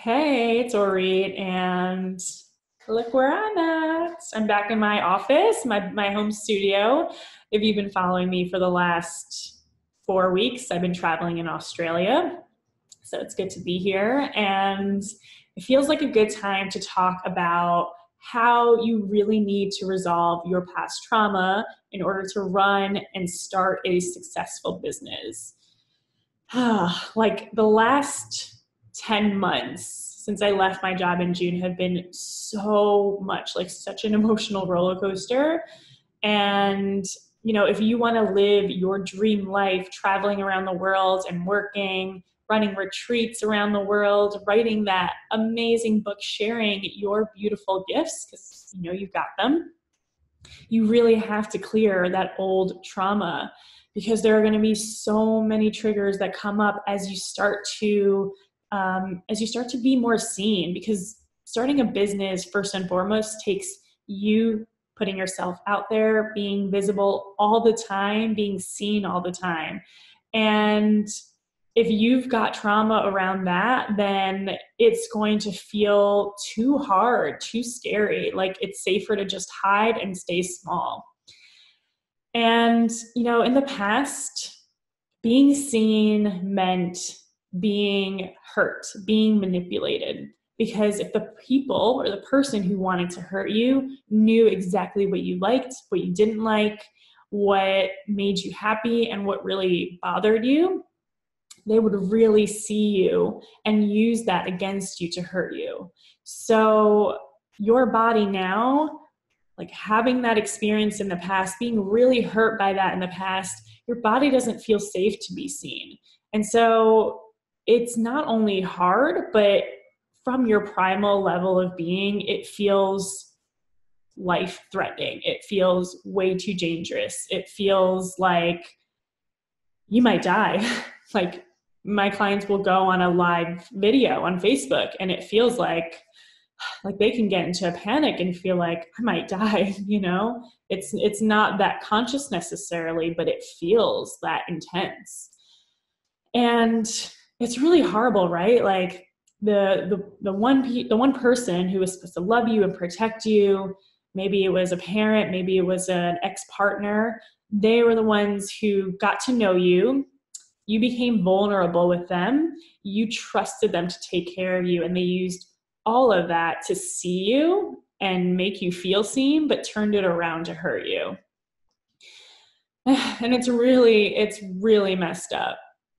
Hey, it's Orit, and look where I'm at. I'm back in my office, my home studio. If you've been following me for the last 4 weeks, I've been traveling in Australia, so it's good to be here. And it feels like a good time to talk about how you really need to resolve your past trauma in order to run and start a successful business. Like the last 10 months since I left my job in June have been so much, like such an emotional roller coaster. And, if you want to live your dream life, traveling around the world and working, running retreats around the world, writing that amazing book, sharing your beautiful gifts, because you've got them, you really have to clear that old trauma, because there are going to be so many triggers that come up as you start to be more seen. Because starting a business, first and foremost, takes you putting yourself out there, being visible all the time, being seen all the time. And if you've got trauma around that, then it's going to feel too hard, too scary. Like it's safer to just hide and stay small. And, in the past, being seen meant being hurt, being manipulated. Because if the people or the person who wanted to hurt you knew exactly what you liked, what you didn't like, what made you happy, and what really bothered you, they would really see you and use that against you to hurt you. So your body now, like having that experience in the past, being really hurt by that in the past, your body doesn't feel safe to be seen. And so it's not only hard, but from your primal level of being, it feels life threatening. It feels way too dangerous. It feels like you might die. Like my clients will go on a live video on Facebook and it feels like they can get into a panic and feel like I might die. It's not that conscious necessarily, but it feels that intense. And it's really horrible, right? Like the one person who was supposed to love you and protect you, maybe it was a parent, maybe it was an ex-partner, they were the ones who got to know you. You became vulnerable with them. You trusted them to take care of you, and they used all of that to see you and make you feel seen, but turned it around to hurt you. And it's really messed up.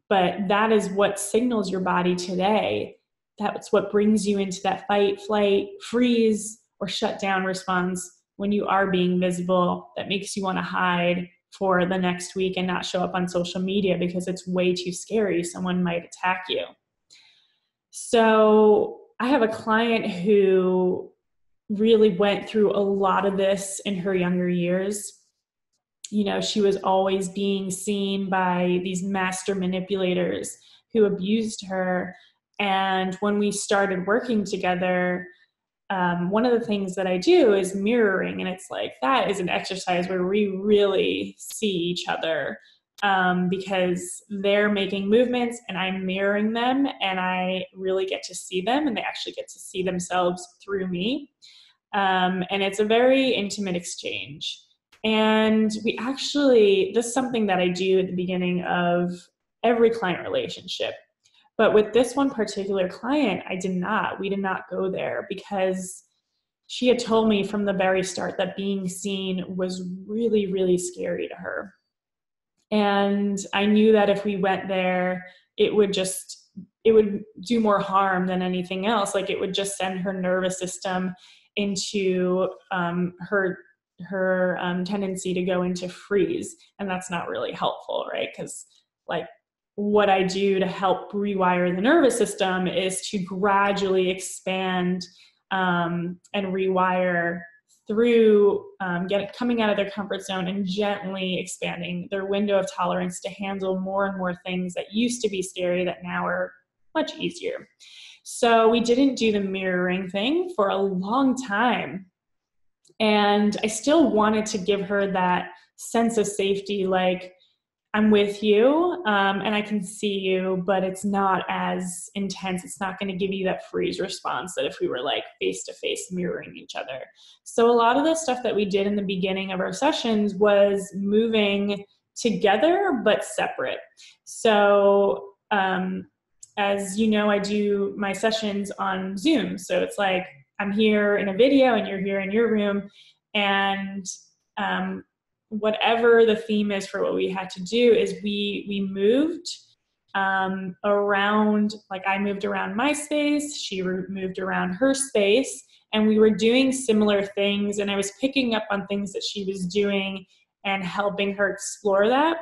But that is what signals your body today. That's what brings you into that fight, flight, freeze, or shut down response when you are being visible. That makes you want to hide for the next week and not show up on social media because it's way too scary. Someone might attack you. So I have a client who really went through a lot of this in her younger years. She was always being seen by these master manipulators who abused her. And when we started working together, one of the things that I do is mirroring. And it's like, that is an exercise where we really see each other, because they're making movements and I'm mirroring them, and I really get to see them, and they actually get to see themselves through me. And it's a very intimate exchange. And this is something that I do at the beginning of every client relationship. But with this one particular client, we did not go there, because she had told me from the very start that being seen was really, really scary to her. And I knew that if we went there, it would do more harm than anything else. Like it would just send her nervous system into her tendency to go into freeze. And that's not really helpful, right? Because what I do to help rewire the nervous system is to gradually expand and rewire through coming out of their comfort zone and gently expanding their window of tolerance to handle more and more things that used to be scary that now are much easier. So we didn't do the mirroring thing for a long time. And I still wanted to give her that sense of safety, like, I'm with you, and I can see you, but it's not as intense. It's not going to give you that freeze response that if we were like face to face mirroring each other. So a lot of the stuff that we did in the beginning of our sessions was moving together but separate. So as you know, I do my sessions on Zoom. So it's like I'm here in a video and you're here in your room, and whatever the theme is for what we had to do is we moved around. Like I moved around my space, she moved around her space, and we were doing similar things, and I was picking up on things that she was doing and helping her explore that.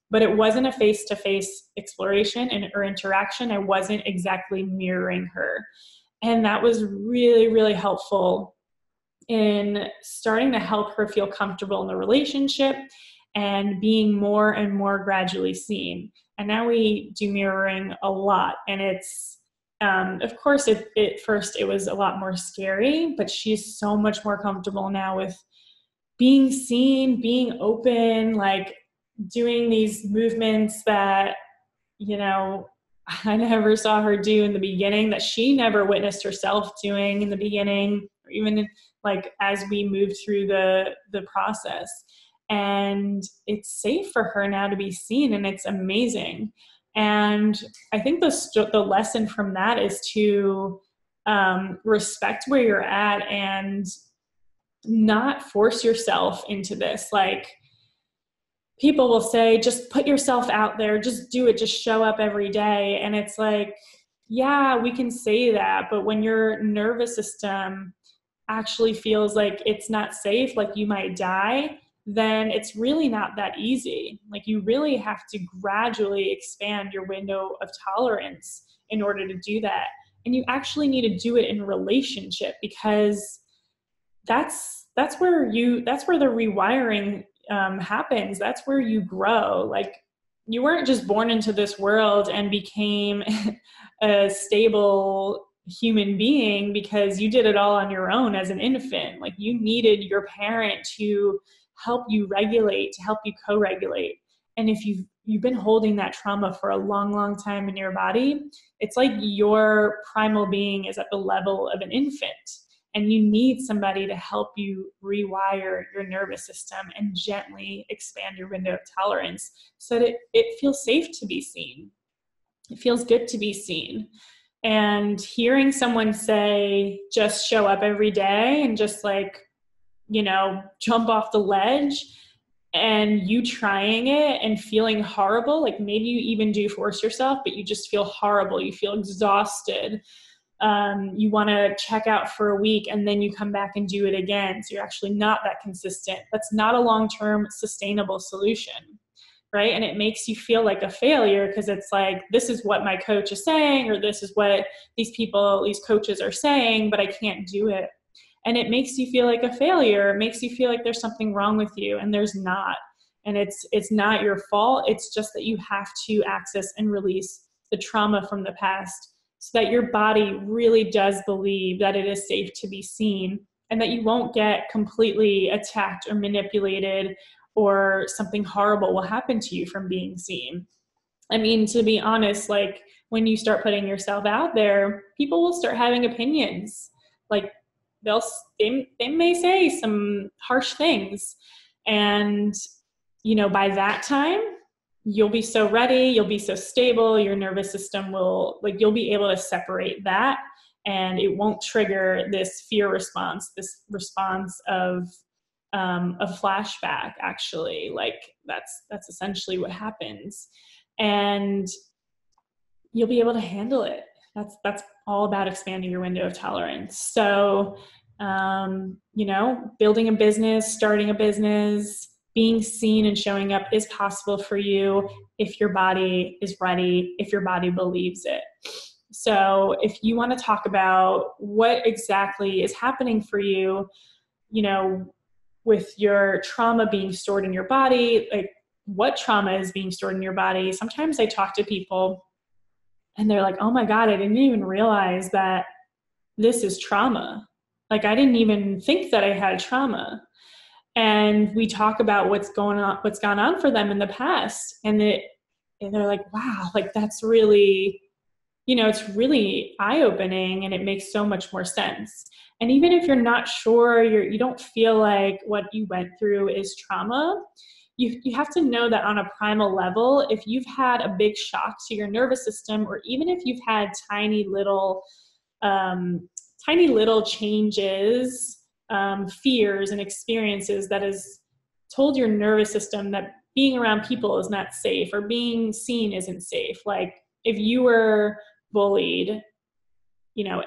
But it wasn't a face-to-face exploration or interaction. I wasn't exactly mirroring her. And that was really, really helpful in starting to help her feel comfortable in the relationship and being more and more gradually seen. And now we do mirroring a lot. And it's, of course, at first it was a lot more scary, but she's so much more comfortable now with being seen, being open, like doing these movements that, you know, I never saw her do in the beginning, that she never witnessed herself doing in the beginning, or even like as we moved through the process. And it's safe for her now to be seen, and it's amazing. And I think the lesson from that is to respect where you're at and not force yourself into this. Like, people will say, just put yourself out there, just do it, just show up every day. And it's like, yeah, we can say that, but when your nervous system actually feels like it's not safe, like you might die, then it's really not that easy. Like you really have to gradually expand your window of tolerance in order to do that. And you actually need to do it in relationship, because that's where the rewiring happens. That's where you grow. Like you weren't just born into this world and became a stable human being because you did it all on your own as an infant. Like you needed your parent to help you regulate, to help you co-regulate. And if you've been holding that trauma for a long, long time in your body, it's like your primal being is at the level of an infant. And you need somebody to help you rewire your nervous system and gently expand your window of tolerance so that it feels safe to be seen. It feels good to be seen. And hearing someone say, just show up every day and just like, you know, jump off the ledge, and you trying it and feeling horrible, like maybe you even do force yourself, but you just feel horrible. You feel exhausted. You want to check out for a week and then you come back and do it again. So you're actually not that consistent. That's not a long-term sustainable solution, right? And it makes you feel like a failure because it's like, this is what my coach is saying, or this is what these coaches are saying, but I can't do it. And it makes you feel like a failure. It makes you feel like there's something wrong with you, and there's not. And it's not your fault. It's just that you have to access and release the trauma from the past, so that your body really does believe that it is safe to be seen, and that you won't get completely attacked or manipulated, or something horrible will happen to you from being seen. I mean, to be honest, like when you start putting yourself out there, people will start having opinions. Like they may say some harsh things. And, you know, by that time, you'll be so ready, you'll be so stable, your nervous system will, like, you'll be able to separate that, and it won't trigger this fear response, this response of a flashback, actually. Like that's essentially what happens. And you'll be able to handle it. That's all about expanding your window of tolerance. So, you know, building a business, starting a business, being seen and showing up is possible for you if your body is ready, if your body believes it. So if you want to talk about what exactly is happening for you, you know, with your trauma being stored in your body, like what trauma is being stored in your body. Sometimes I talk to people and they're like, oh my God, I didn't even realize that this is trauma. Like I didn't even think that I had trauma. And we talk about what's gone on for them in the past. And they're like, wow, like that's really, it's really eye opening and it makes so much more sense. And even if you're not sure, you don't feel like what you went through is trauma, you have to know that on a primal level, if you've had a big shock to your nervous system, or even if you've had um, tiny little changes, fears and experiences that has told your nervous system that being around people is not safe or being seen isn't safe. Like if you were bullied,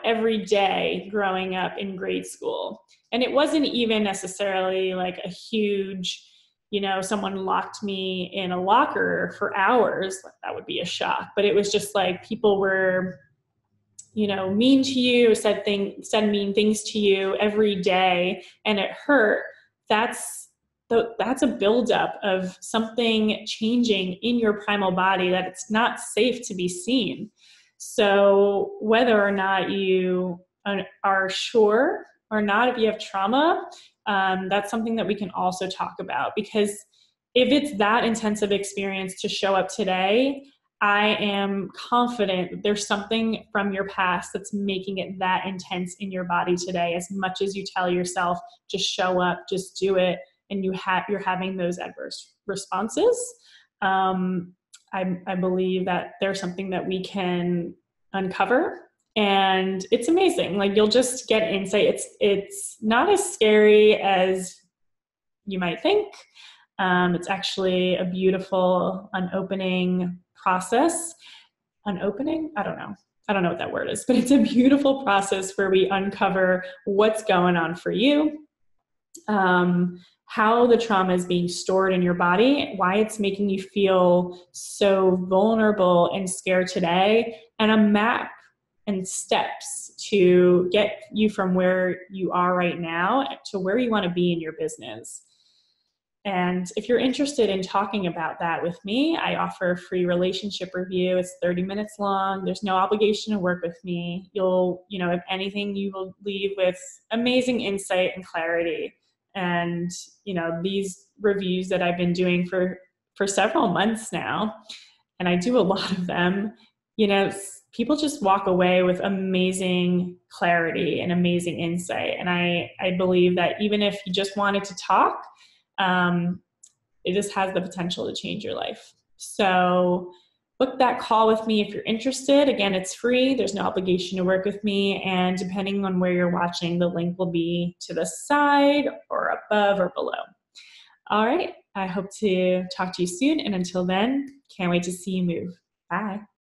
every day growing up in grade school, and it wasn't even necessarily like a huge, someone locked me in a locker for hours, that would be a shock. But it was just like people were, mean to you, said mean things to you every day, and it hurt. That's a buildup of something changing in your primal body, that it's not safe to be seen. So whether or not you are sure or not, if you have trauma, that's something that we can also talk about, because if it's that intensive experience to show up today, I am confident that there's something from your past that's making it that intense in your body today. As much as you tell yourself, just show up, just do it, and you're having those adverse responses. I believe that there's something that we can uncover, and it's amazing. Like you'll just get insight. It's not as scary as you might think. It's actually a beautiful unopening process. Unopening? I don't know what that word is, but it's a beautiful process where we uncover what's going on for you, how the trauma is being stored in your body, why it's making you feel so vulnerable and scared today, and a map and steps to get you from where you are right now to where you want to be in your business. And if you're interested in talking about that with me, I offer a free relationship review. It's 30 minutes long. There's no obligation to work with me. If anything, you will leave with amazing insight and clarity. And, these reviews that I've been doing for several months now, and I do a lot of them, people just walk away with amazing clarity and amazing insight. And I believe that even if you just wanted to talk, it just has the potential to change your life. So book that call with me if you're interested. Again, it's free. There's no obligation to work with me. And depending on where you're watching, the link will be to the side or above or below. All right. I hope to talk to you soon. And until then, can't wait to see you move. Bye.